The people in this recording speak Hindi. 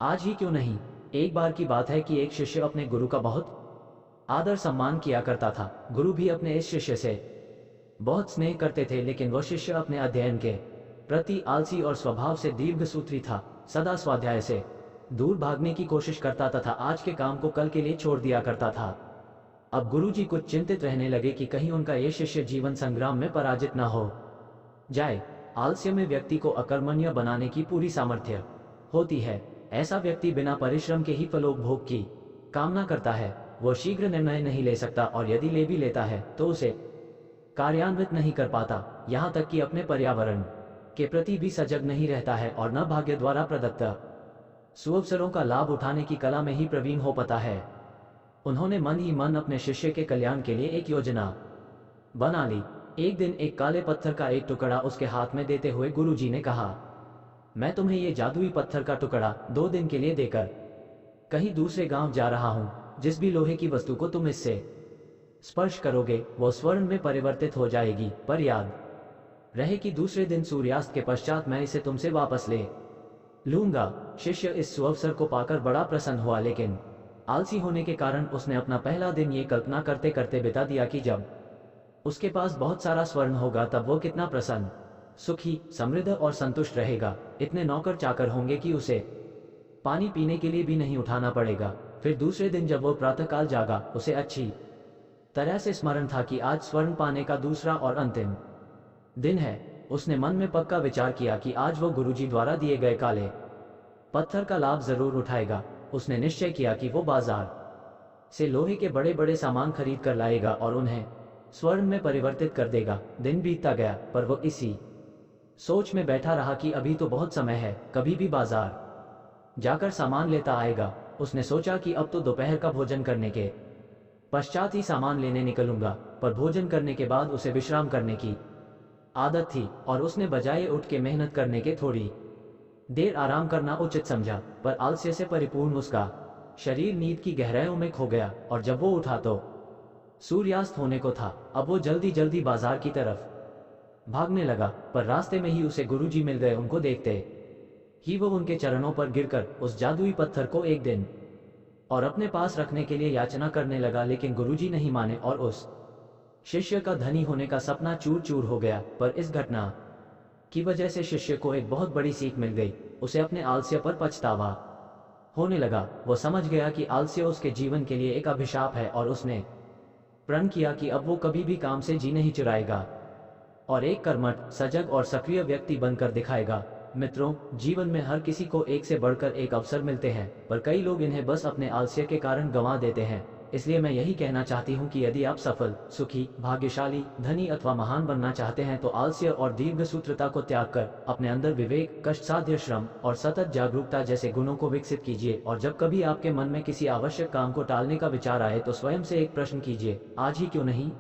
आज ही क्यों नहीं। एक बार की बात है कि एक शिष्य अपने गुरु का बहुत आदर सम्मान किया करता था। गुरु भी अपने इस शिष्य से बहुत स्नेह करते थे, लेकिन वह शिष्य अपने अध्ययन के प्रति आलसी और स्वभाव से दीर्घसूत्री था। सदा स्वाध्याय से दूर भागने की कोशिश करता तथा आज के काम को कल के लिए छोड़ दिया करता था। अब गुरुजी कुछ चिंतित रहने लगे कि कहीं उनका ये शिष्य जीवन संग्राम में पराजित न हो जाए। आलस्य में व्यक्ति को अकर्मण्य बनाने की पूरी सामर्थ्य होती है। ऐसा व्यक्ति बिना परिश्रम के ही फलोपभोग की कामना करता है। वह शीघ्र निर्णय नहीं ले सकता और यदि ले भी लेता है तो उसे कार्यान्वित नहीं कर पाता। यहाँ तक कि अपने पर्यावरण के प्रति भी सजग नहीं रहता है और न भाग्य द्वारा प्रदत्त सुअवसरों का लाभ उठाने की कला में ही प्रवीण हो पाता है। उन्होंने मन ही मन अपने शिष्य के कल्याण के लिए एक योजना बना ली। एक दिन एक काले पत्थर का एक टुकड़ा उसके हाथ में देते हुए गुरुजी ने कहा, मैं तुम्हें ये जादुई पत्थर का टुकड़ा 2 दिन के लिए देकर कहीं दूसरे गांव जा रहा हूं। जिस भी लोहे की वस्तु को तुम इससे स्पर्श करोगे वो स्वर्ण में परिवर्तित हो जाएगी, पर याद रहे कि दूसरे दिन सूर्यास्त के पश्चात मैं इसे तुमसे वापस ले लूंगा। शिष्य इस सुअवसर को पाकर बड़ा प्रसन्न हुआ, लेकिन आलसी होने के कारण उसने अपना पहला दिन ये कल्पना करते करते बिता दिया कि जब उसके पास बहुत सारा स्वर्ण होगा तब वो कितना प्रसन्न, सुखी, समृद्ध और संतुष्ट रहेगा। इतने नौकर चाकर होंगे कि उसे पानी पीने के लिए भी नहीं उठाना पड़ेगा। फिर दूसरे दिन जब वो प्रातःकाल जागा, उसे अच्छी तरह से स्मरण था कि आज स्वर्ण पाने का दूसरा और अंतिम दिन है। उसने मन में पक्का विचार किया कि आज वो गुरुजी द्वारा दिए गए काले पत्थर का लाभ जरूर उठाएगा। उसने निश्चय किया कि वो बाजार से लोहे के बड़े बड़े सामान खरीद कर लाएगा और उन्हें स्वर्ण में परिवर्तित कर देगा। दिन बीतता गया, पर वो इसी सोच में बैठा रहा कि अभी तो बहुत समय है, कभी भी बाजार जाकर सामान लेता आएगा। उसने सोचा कि अब तो दोपहर का भोजन करने के पश्चात ही सामान लेने निकलूंगा, पर भोजन करने के बाद उसे विश्राम करने की आदत थी और उसने बजाय उठ के मेहनत करने के थोड़ी देर आराम करना उचित समझा। पर आलस्य से परिपूर्ण उसका शरीर नींद की गहराइयों में खो गया और जब वो उठा तो सूर्यास्त होने को था। अब वो जल्दी जल्दी बाजार की तरफ भागने लगा, पर रास्ते में ही उसे गुरुजी मिल गए। उनको देखते ही वो उनके चरणों पर गिरकर उस जादुई पत्थर को एक दिन और अपने पास रखने के लिए याचना करने लगा, लेकिन गुरुजी नहीं माने और उस शिष्य का धनी होने का सपना चूर चूर हो गया। पर इस घटना की वजह से शिष्य को एक बहुत बड़ी सीख मिल गई। उसे अपने आलस्य पर पछतावा होने लगा। वो समझ गया कि आलस्य उसके जीवन के लिए एक अभिशाप है और उसने प्रण किया कि अब वो कभी भी काम से जी नहीं चुराएगा और एक कर्मठ, सजग और सक्रिय व्यक्ति बनकर दिखाएगा। मित्रों, जीवन में हर किसी को एक से बढ़कर एक अवसर मिलते हैं, पर कई लोग इन्हें बस अपने आलस्य के कारण गंवा देते हैं। इसलिए मैं यही कहना चाहती हूँ कि यदि आप सफल, सुखी, भाग्यशाली, धनी अथवा महान बनना चाहते हैं तो आलस्य और दीर्घसूत्रता को त्याग कर अपने अंदर विवेक, कष्टसाध्य श्रम और सतत जागरूकता जैसे गुणों को विकसित कीजिए। और जब कभी आपके मन में किसी आवश्यक काम को टालने का विचार आए तो स्वयं से एक प्रश्न कीजिए, आज ही क्यों नहीं।